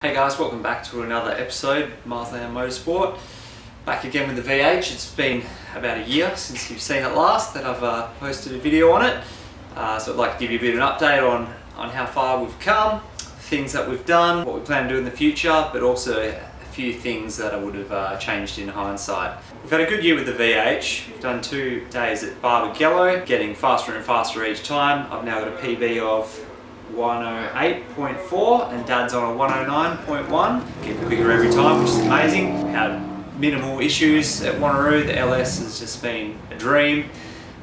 Hey guys, welcome back to another episode, Marsland Motorsport. Back again with the VH. It's been about a year since you've seen it last that I've posted a video on it. So I'd like to give you a bit of an update on how far we've come, the things that we've done, what we plan to do in the future, but also a few things that I would have changed in hindsight. We've had a good year with the VH. We've done 2 days at Barbagallo, getting faster and faster each time. I've now got a PB of 108.4 and Dad's on a 109.1, getting quicker every time, which is amazing. Had minimal issues at Wanneroo. The LS has just been a dream.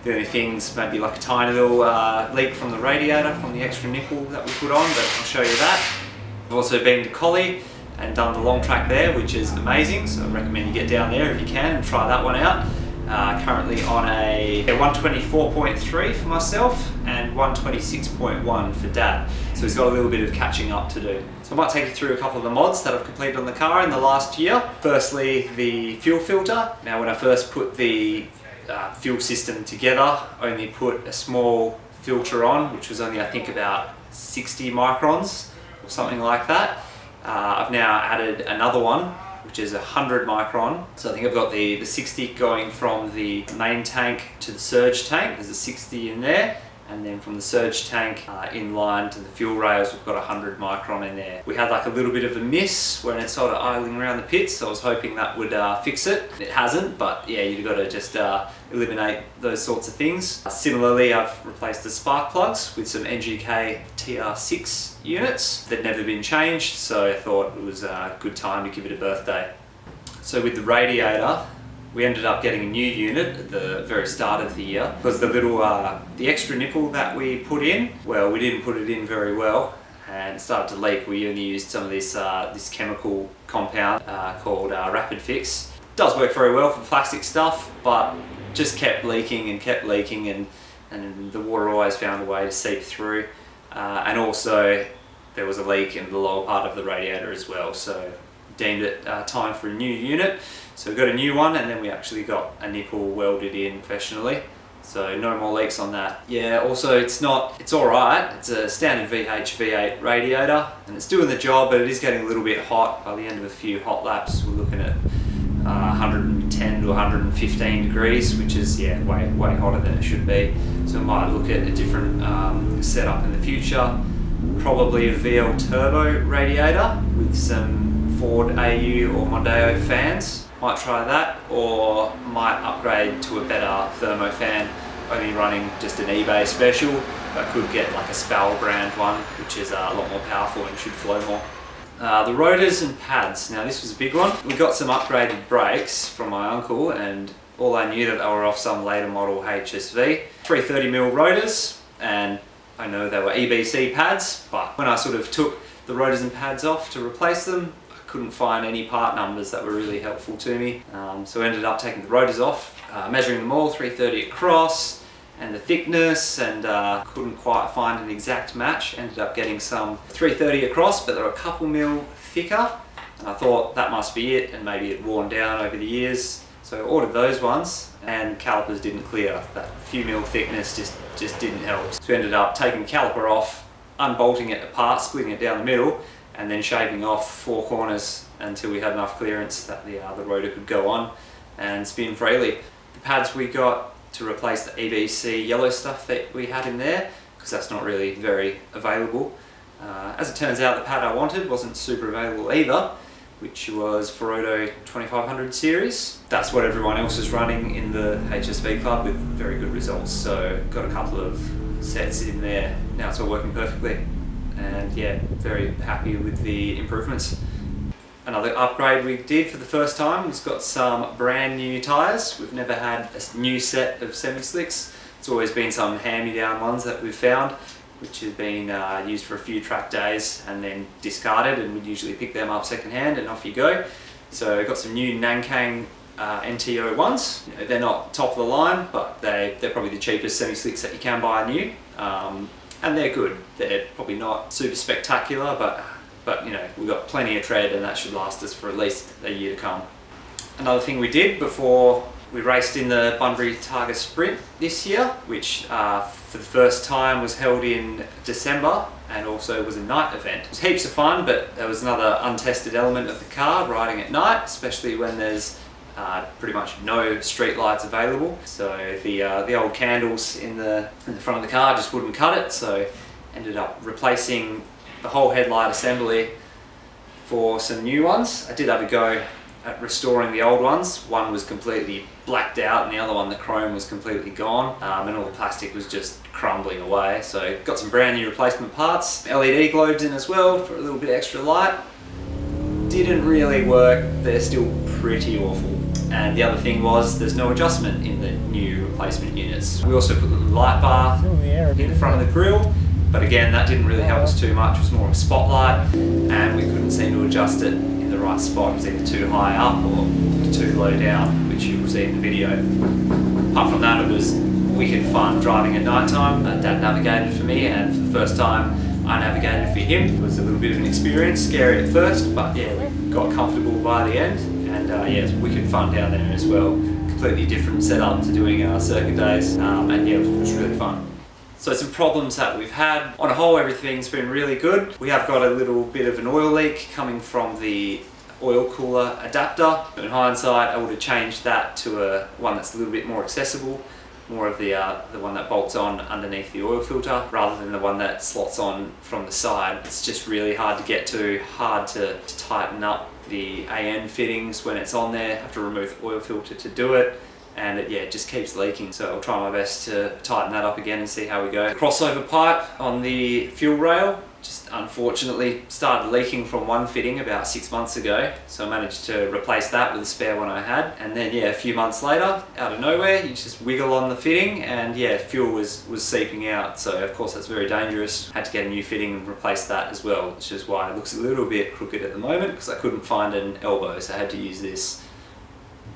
The only things maybe like a tiny little leak from the radiator from the extra nipple that we put on, but I'll show you that. I've also been to Collie and done the long track there, which is amazing, so I recommend you get down there if you can and try that one out. Currently on a 124.3 for myself and 126.1 for Dad. So he's got a little bit of catching up to do. So I might take you through a couple of the mods that I've completed on the car in the last year. Firstly, the fuel filter. Now when I first put the fuel system together, I only put a small filter on, which was only I think about 60 microns or something like that. I've now added another one, which is 100 micron. So I think I've got the 60 going from the main tank to the surge tank. There's a 60 in there. And then from the surge tank in line to the fuel rails, we've got 100 micron in there. We had like a little bit of a miss when it's sort of idling around the pits, so I was hoping that would fix it. It hasn't, but yeah, you've got to just eliminate those sorts of things. Similarly, I've replaced the spark plugs with some NGK TR6 units. They'd never been changed, so I thought it was a good time to give it a birthday. So with the radiator, we ended up getting a new unit at the very start of the year because the little, the extra nipple that we put in, well, we didn't put it in very well and it started to leak. We only used some of this chemical compound called Rapid Fix. It does work very well for plastic stuff, but just kept leaking and the water always found a way to seep through. And also there was a leak in the lower part of the radiator as well, so deemed it time for a new unit. So we got a new one, and then we actually got a nipple welded in professionally. So no more leaks on that. Yeah, also it's alright. It's a standard VH V8 radiator and it's doing the job, but it is getting a little bit hot. By the end of a few hot laps, we're looking at 110 to 115 degrees, which is way hotter than it should be. So we might look at a different setup in the future. Probably a VL turbo radiator with some Ford AU or Mondeo fans. Might try that, or might upgrade to a better thermo fan, only running just an eBay special. I could get like a Spal brand one, which is a lot more powerful and should flow more. The rotors and pads, now this was a big one. We got some upgraded brakes from my uncle, and all I knew that they were off some later model HSV. 330mm rotors, and I know they were EBC pads, but when I sort of took the rotors and pads off to replace them, couldn't find any part numbers that were really helpful to me. So I ended up taking the rotors off, measuring them all, 330 across, and the thickness, and couldn't quite find an exact match. Ended up getting some 330 across, but they're a couple mil thicker, and I thought that must be it, and maybe it worn down over the years. So I ordered those ones, and calipers didn't clear. That few mil thickness just didn't help. So we ended up taking the caliper off, unbolting it apart, splitting it down the middle, and then shaving off 4 corners until we had enough clearance that the rotor could go on and spin freely. The pads we got to replace the EBC yellow stuff that we had in there, because that's not really very available. As it turns out, the pad I wanted wasn't super available either, which was Ferodo 2500 series. That's what everyone else is running in the HSV club with very good results. So got a couple of sets in there. Now it's all working perfectly. And yeah, very happy with the improvements. Another upgrade we did for the first time was got some brand new tyres. We've never had a new set of semi-slicks. It's always been some hand-me-down ones that we've found, which have been used for a few track days and then discarded, and we'd usually pick them up second-hand and off you go. So I got some new Nankang NTO ones. You know, they're not top of the line, but they're probably the cheapest semi-slicks that you can buy new. And they're good. They're probably not super spectacular, but you know, we've got plenty of tread and that should last us for at least a year to come. Another thing we did before We raced in the Bunbury Targa Sprint this year, which for the first time was held in December and also was a night event. It was heaps of fun, but there was another untested element of the car, riding at night, especially when there's pretty much no street lights available. So the old candles in the front of the car just wouldn't cut it, so ended up replacing the whole headlight assembly for some new ones. I did have a go at restoring the old ones. One was completely blacked out and the other one, the chrome, was completely gone, and all the plastic was just crumbling away. So got some brand new replacement parts, LED globes in as well for a little bit extra light. Didn't really work, they're still pretty awful. And the other thing was there's no adjustment in the new replacement units. We also put the light bar in the front of the grille, but again that didn't really help us too much. It was more of a spotlight and we couldn't seem to adjust it in the right spot. It was either too high up or too low down, which you will see in the video. Apart from that, it was wicked fun driving at night time. Dad navigated for me, and for the first time I navigated for him. It was a little bit of an experience, scary at first, but yeah, we got comfortable by the end. And yeah, it was wicked fun down there as well. Completely different setup to doing our circuit days, and yeah, it was really fun. So some problems that we've had. On a whole, everything's been really good. We have got a little bit of an oil leak coming from the oil cooler adapter. In hindsight, I would have changed that to one that's a little bit more accessible, more of the one that bolts on underneath the oil filter rather than the one that slots on from the side. It's just really hard to get to, hard to tighten up the AN fittings when it's on there. I have to remove the oil filter to do it, and it just keeps leaking, so I'll try my best to tighten that up again and see how we go. The crossover pipe on the fuel rail just unfortunately started leaking from one fitting about 6 months ago, so I managed to replace that with a spare one I had. And then a few months later, out of nowhere, you just wiggle on the fitting and fuel was seeping out, so of course that's very dangerous. Had to get a new fitting and replace that as well, which is why it looks a little bit crooked at the moment, because I couldn't find an elbow, so I had to use this.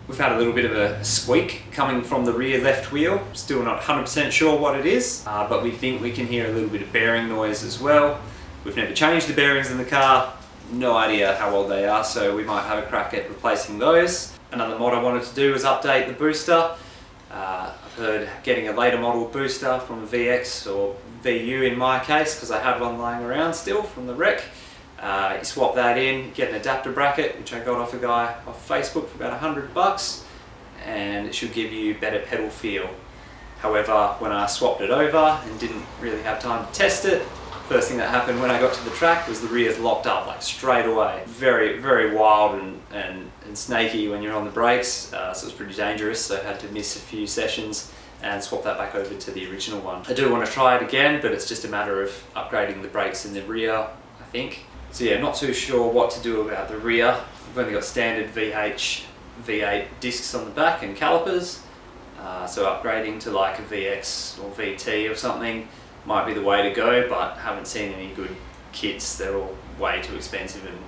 We've had a little bit of a squeak coming from the rear left wheel. Still not 100% sure what it is, but we think we can hear a little bit of bearing noise as well. We've never changed the bearings in the car, no idea how old they are, so we might have a crack at replacing those. Another mod I wanted to do was update the booster. I've heard getting a later model booster from a VX or VU in my case, because I have one lying around still from the wreck. You swap that in, get an adapter bracket, which I got off a guy off Facebook for about $100, and it should give you better pedal feel. However, when I swapped it over and didn't really have time to test it, first thing that happened when I got to the track was the rears locked up like straight away. Very, very wild and snaky when you're on the brakes, so it was pretty dangerous, so I had to miss a few sessions and swap that back over to the original one. I do want to try it again, but it's just a matter of upgrading the brakes in the rear, I think. So yeah, not too sure what to do about the rear. I've only got standard VH V8 discs on the back and calipers, so upgrading to like a VX or VT or something might be the way to go, but haven't seen any good kits. They're all way too expensive and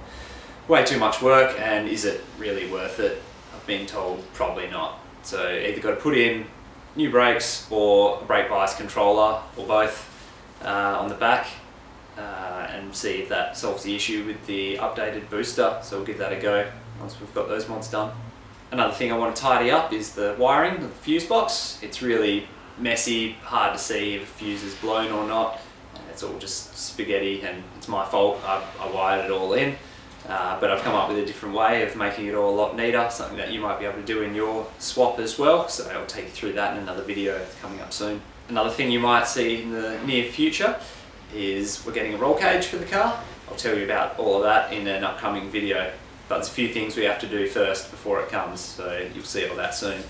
way too much work, and is it really worth it? I've been told probably not. So either got to put in new brakes or a brake bias controller or both on the back, and see if that solves the issue with the updated booster. So we'll give that a go once we've got those mods done. Another thing I want to tidy up is the wiring of the fuse box. It's really messy, hard to see if a fuse is blown or not. It's all just spaghetti, and it's my fault. I wired it all in, but I've come up with a different way of making it all a lot neater, something that you might be able to do in your swap as well, so I'll take you through that in another video coming up soon. Another thing you might see in the near future is we're getting a roll cage for the car. I'll tell you about all of that in an upcoming video, but there's a few things we have to do first before it comes, so you'll see all that soon.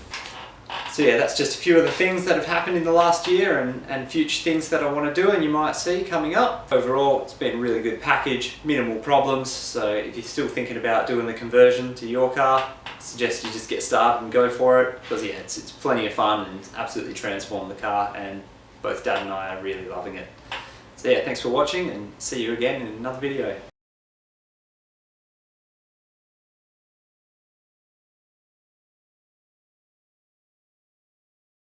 So yeah, that's just a few of the things that have happened in the last year and future things that I want to do and you might see coming up. Overall, it's been a really good package, minimal problems, so if you're still thinking about doing the conversion to your car, I suggest you just get started and go for it, because yeah, it's plenty of fun and absolutely transformed the car, and both Dad and I are really loving it. So yeah, thanks for watching, and see you again in another video.